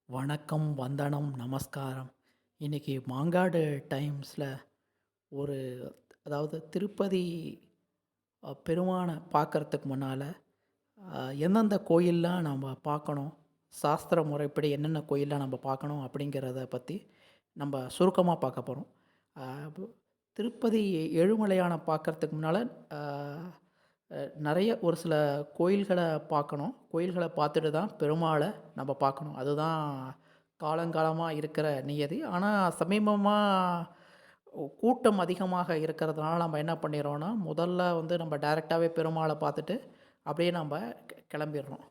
வணக்கம், வந்தனம், நமஸ்காரம். இன்னைக்கு மாங்காடு டைம்ஸில் ஒரு அதாவது திருப்பதி பெருமானை பார்க்கறதுக்கு முன்னால் எந்தெந்த கோயிலெலாம் நம்ம பார்க்கணும், சாஸ்திர முறைப்படி என்னென்ன கோயிலெலாம் நம்ம பார்க்கணும் அப்படிங்கிறத பற்றி நம்ம சுருக்கமாக பார்க்க போகிறோம். திருப்பதி ஏழுமலையானை பார்க்கறதுக்கு முன்னால் நிறைய ஒரு சில கோயில்களை பார்க்கணும். கோயில்களை பார்த்துட்டு தான் பெருமாளை நம்ம பார்க்கணும். அதுதான் காலங்காலமாக இருக்கிற நியதி. ஆனால் சமீபமாக கூட்டம் அதிகமாக இருக்கிறதுனால நம்ம என்ன பண்ணிடுறோன்னா, முதல்ல வந்து நம்ம டைரெக்டாகவே பெருமாளை பார்த்துட்டு அப்படியே நம்ம கிளம்பிடுறோம்.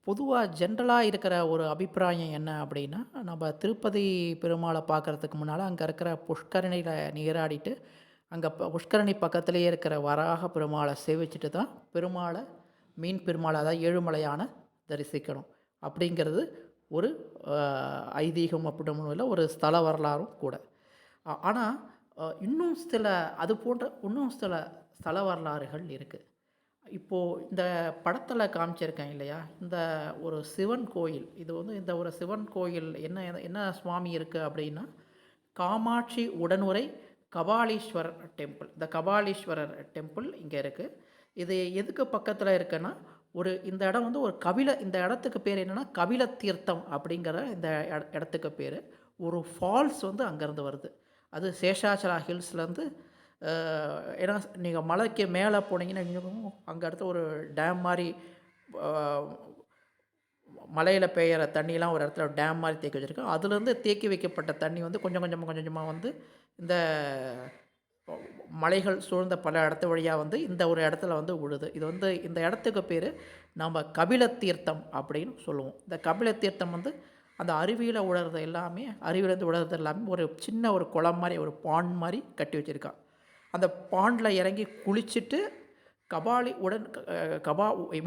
பொதுவாக ஜென்ரலாக இருக்கிற ஒரு அபிப்பிராயம் என்ன அப்படின்னா, நம்ம திருப்பதி பெருமாளை பார்க்குறதுக்கு முன்னால் அங்கே இருக்கிற புஷ்கரணியில் நீராடிட்டு, அங்கே புஷ்கரணி பக்கத்துலேயே இருக்கிற வராக பெருமாளை சேவிச்சுட்டு தான் பெருமாளை மீன் பெருமாளை அதாவது ஏழுமலையான தரிசிக்கணும் அப்படிங்கிறது ஒரு ஐதீகம் அப்படின்னு இல்லை, ஒரு ஸ்தல வரலாறும் கூட. ஆனால் இன்னும் சில அது போன்ற இன்னும் சில ஸ்தல வரலாறுகள் இருக்குது. இப்போது இந்த படத்தில் காமிச்சிருக்கேன் இல்லையா, இந்த ஒரு சிவன் கோயில், இது வந்து இந்த ஒரு சிவன் கோயில் என்ன என்ன சுவாமி இருக்குது அப்படின்னா, காமாட்சி உடனுரை கபாலீஸ்வரர் டெம்பிள். இந்த கபாலீஸ்வரர் டெம்பிள் இங்கே இருக்குது. இது எதுக்கு பக்கத்தில் இருக்குன்னா, இந்த இடம் வந்து இந்த இடத்துக்கு பேர் என்னென்னா கபில தீர்த்தம் அப்படிங்கிற இந்த இடத்துக்கு பேர். ஒரு ஃபால்ஸ் வந்து அங்கேருந்து வருது. அது சேஷாச்சலா ஹில்ஸ்லேருந்து. ஏன்னா நீங்கள் மலைக்கு மேலே போனீங்கன்னா அங்கே அடுத்து ஒரு டேம் மாதிரி, மலையில் பெய்கிற தண்ணியெலாம் ஒரு இடத்துல டேம் மாதிரி தேக்கி வச்சுருக்கோம். அதுலேருந்து தேக்கி வைக்கப்பட்ட தண்ணி வந்து கொஞ்சம் கொஞ்சமாக வந்து இந்த மலைகள் சூழ்ந்த பல இடத்து வழியாக வந்து இந்த ஒரு இடத்துல வந்து விழுது. இது வந்து இந்த இடத்துக்கு பேர் நம்ம கபில தீர்த்தம் அப்படின்னு சொல்லுவோம். இந்த கபில தீர்த்தம் வந்து அந்த அருவியில் விழுறது எல்லாமே, அருவியிலேருந்து விழுறது எல்லாமே ஒரு சின்ன ஒரு குளம் மாதிரி, ஒரு பாண்ட் மாதிரி கட்டி வச்சுருக்கான். அந்த பாண்டில் இறங்கி குளிச்சுட்டு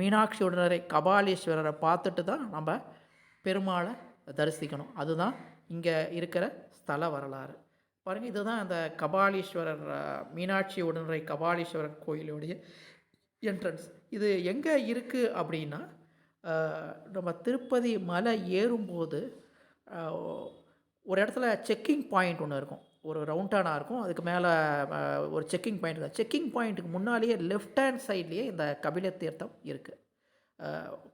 மீனாட்சி உடனரை கபாலீஸ்வரரை பார்த்துட்டு தான் நம்ம பெருமாளை தரிசிக்கணும். அதுதான் இங்கே இருக்கிற ஸ்தல வரலாறு. பாருங்கள், இதுதான் அந்த கபாலீஸ்வரர், மீனாட்சி உடனரை கபாலீஸ்வரர் கோயிலுடைய என்ட்ரன்ஸ். இது எங்கே இருக்குது அப்படின்னா, நம்ம திருப்பதி மலை ஏறும்போது ஒரு இடத்துல செக்கிங் பாயிண்ட் ஒன்று இருக்கும். ஒரு ரவுண்டானாக இருக்கும். அதுக்கு மேலே ஒரு செக்கிங் பாயிண்ட் இருக்குது. செக்கிங் பாயிண்ட்டுக்கு முன்னாலேயே லெஃப்ட் ஹேண்ட் சைட்லேயே இந்த கபில தீர்த்தம் இருக்குது.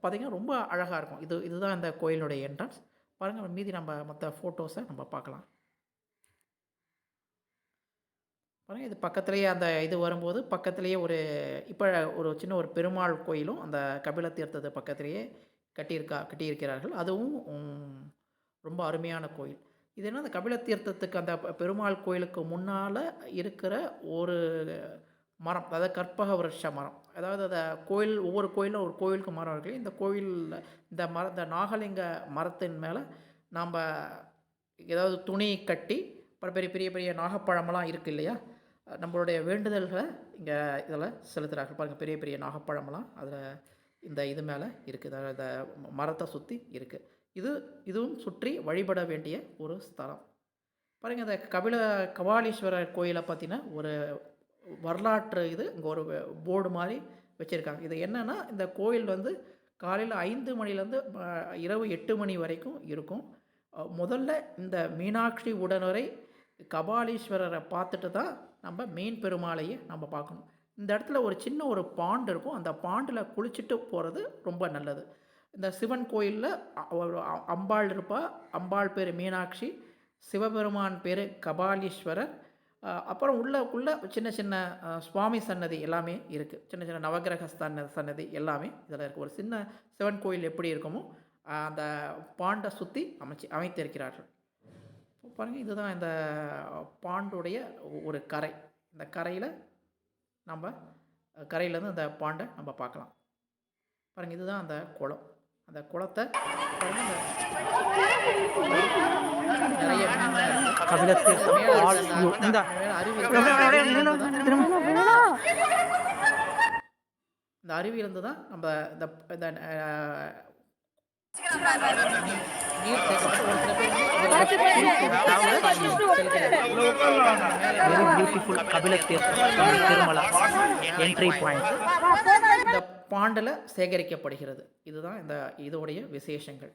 பார்த்திங்கன்னா ரொம்ப அழகாக இருக்கும். இதுதான் இந்த கோயிலுடைய என்ட்ரன்ஸ். பாருங்கள், மீதி நம்ம மற்ற ஃபோட்டோஸை நம்ம பார்க்கலாம். பாருங்கள், இது பக்கத்துலேயே அந்த இது வரும்போது பக்கத்துலேயே இப்போ ஒரு சின்ன ஒரு பெருமாள் கோயிலும் அந்த கபில தீர்த்தத்தை பக்கத்துலேயே கட்டியிருக்கிறார்கள். அதுவும் ரொம்ப அருமையான கோயில். இது என்ன, அந்த கபில தீர்த்தத்துக்கு அந்த பெருமாள் கோயிலுக்கு முன்னால் இருக்கிற ஒரு மரம், அதாவது கற்பக விருட்ச மரம். அதாவது அந்த கோயில், ஒவ்வொரு கோயிலும் ஒரு கோயிலுக்கு மரம் இருக்கு. இந்த கோயிலில் இந்த நாகலிங்க மரத்தின் மேலே நாம் ஏதாவது துணி கட்டி, அப்புறம் பெரிய பெரிய நாகப்பழமெல்லாம் இருக்குது இல்லையா, நம்மளுடைய வேண்டுதல்களை இங்கே இதில் செலுத்துகிறார்கள். பாருங்கள், பெரிய பெரிய நாகப்பழமெல்லாம் அதில் இது மேலே இருக்குது. அந்த மரத்தை சுற்றி இருக்குது. இதுவும் சுற்றி வழிபட வேண்டிய ஒரு ஸ்தலம். பாருங்கள், இந்த கபாலீஸ்வரர் கோயிலை பார்த்தீங்கன்னா ஒரு வரலாற்று இங்கே ஒரு போர்டு மாதிரி வச்சுருக்காங்க. இது என்னென்னா, இந்த கோயில் வந்து காலையில் 5 மணிலேருந்து இரவு 8 மணி வரைக்கும் இருக்கும். முதல்ல இந்த மீனாட்சி உடனுரை கபாலீஸ்வரரை பார்த்துட்டு தான் நம்ம மீன் பெருமாளையே நம்ம பார்க்கணும். இந்த இடத்துல ஒரு சின்ன ஒரு பாண்ட் இருக்கும். அந்த பாண்டில் குளிச்சுட்டு போகிறது ரொம்ப நல்லது. இந்த சிவன் கோயிலில் ஒரு அம்பாள் இருப்பாள். அம்பாள் பேர் மீனாட்சி, சிவபெருமான் பேர் கபாலீஸ்வரர். அப்புறம் உள்ள சின்ன சின்ன சுவாமி சன்னதி எல்லாமே இருக்குது. சின்ன சின்ன நவகிரக சன்னதி எல்லாமே இதில் இருக்குது. ஒரு சின்ன சிவன் கோயில் எப்படி இருக்குமோ அந்த பாண்டை சுற்றி அமைத்திருக்கிறார்கள். பாருங்கள், இதுதான் இந்த பாண்டுடைய ஒரு கரை. இந்த கரையில் கரையிலேருந்து அந்த பாண்டை நம்ம பார்க்கலாம். பாருங்கள், இதுதான் அந்த குளம். அந்த குளத்தை நிறைய இந்த அருவியிலிருந்து தான் நம்ம இந்த இந்த பாண்டில் சேகரிக்கப்படுகிறது. இதுதான் இதோடைய விசேஷங்கள்.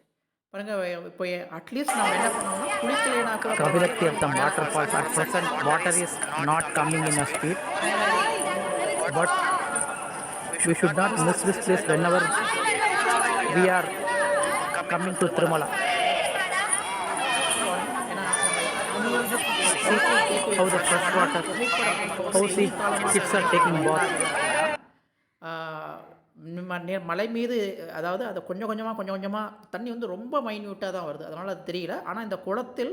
பாருங்க இப்போ அட்லீஸ்ட் நம்ம என்ன பண்ணோம்னா குளிக்கலைனா கூட Kabilatirtham waterfalls at present water is not coming in a speed, but we should not miss this place whenever we are coming to Tirumala. See how the fresh water, how see kids are taking bath. மலை மீது அதாவது அது கொஞ்சம் கொஞ்சமாக தண்ணி வந்து ரொம்ப மைன்யூட்டாக தான் வருது, அதனால் அது தெரியல. ஆனால் இந்த குளத்தில்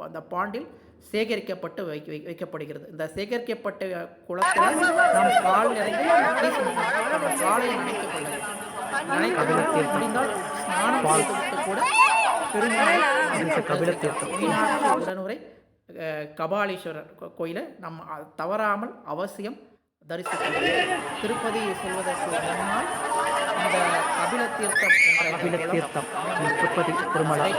அந்த பாண்டில் சேகரிக்கப்பட்டு வைக்கப்படுகிறது. இந்த சேகரிக்கப்பட்ட குளத்தில் நாம் கால் இறங்கி நம்ம காலை நனைத்துக் கொள்ள வேண்டும். முடிந்தால் ஸ்நானம் செய்துவிட்டு கூட மீனாட்சி உடனுரை கபாலீஸ்வரர் கோயிலை நம்ம தவறாமல் அவசியம் தரிசிக்க வேண்டும். திருப்பதி செல்வதற்கு முன்னால் இந்த கபிலத்தீர்த்தம் திருப்பதி திருமலை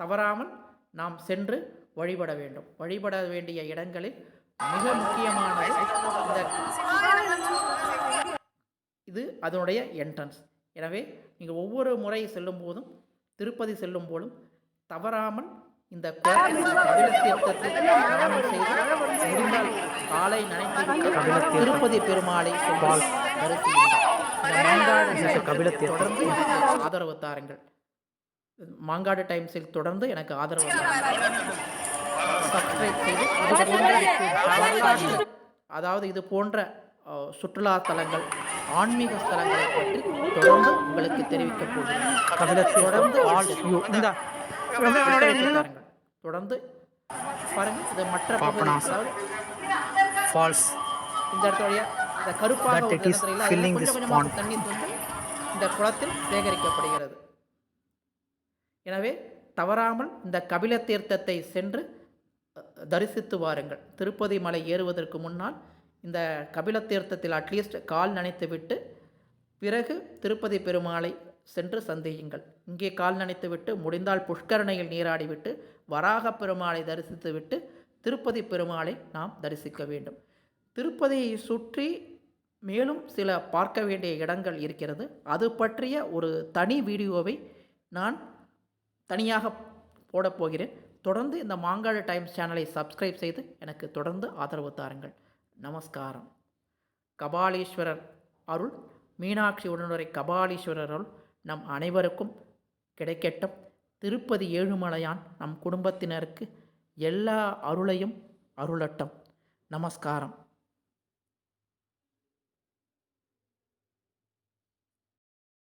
தவறாமல் நாம் சென்று வழிபட வேண்டும். வழிபட வேண்டிய இடங்களில் மிக முக்கியமானது இது அதனுடைய என்ட்ரன்ஸ். எனவே நீங்கள் ஒவ்வொரு முறை செல்லும் போதும், திருப்பதி செல்லும் போதும் தவறாமல் இந்த கபிலத்தீர்த்தத்தை ஸ்நானம் செய்து முடிந்தால் காலை நனைத்துவிட்டு திருப்பதி பெருமாளை தரிசியுங்கள். தொடர்ந்து ஆதரவு தாருங்கள். மாங்காடு டைம்ஸில் தொடர்ந்து எனக்கு ஆதரவு சப்ஸ்கிரைப் செய்து அதாவது இது போன்ற சுற்றுலா தலங்கள், ஆன்மீக ஸ்தலங்களை பற்றி தொடர்ந்து உங்களுக்கு தெரிவிக்கப் போகிறேன். தொடர்ந்து பாருங்க. இது மற்ற ஃபால்ஸ் இந்த இடத்துல இந்த கருப்பாக கொஞ்சம் கொஞ்சமாக தண்ணீர் வந்து இந்த குளத்தில் சேகரிக்கப்படுகிறது. எனவே தவறாமல் இந்த கபில தீர்த்தத்தை சென்று தரிசித்து வாருங்கள். திருப்பதி மலை ஏறுவதற்கு முன்னால் இந்த கபில தீர்த்தத்தில் அட்லீஸ்ட் கால் நனைத்து விட்டு பிறகு திருப்பதி பெருமாளை சென்று சந்தியுங்கள். இங்கே கால் நனைத்து விட்டு முடிந்தால் புஷ்கரணையில் நீராடிவிட்டு வராக பெருமாளை தரிசித்து விட்டு திருப்பதி பெருமாளை நாம் தரிசிக்க வேண்டும். திருப்பதியை சுற்றி மேலும் சில பார்க்க வேண்டிய இடங்கள் இருக்கிறது. அது பற்றிய ஒரு தனி வீடியோவை நான் தனியாக போடப்போகிறேன். தொடர்ந்து இந்த மாங்காடு டைம்ஸ் சேனலை சப்ஸ்கிரைப் செய்து எனக்கு தொடர்ந்து ஆதரவு தாருங்கள். நமஸ்காரம். கபாலீஸ்வரர் அருள், மீனாட்சி உடனுரை கபாலீஸ்வரர் அருள் நம் அனைவருக்கும் கிடைக்கட்டும். திருப்பதி ஏழுமலையான் நம் குடும்பத்தினருக்கு எல்லா அருளையும் அருளட்டும். நமஸ்காரம்.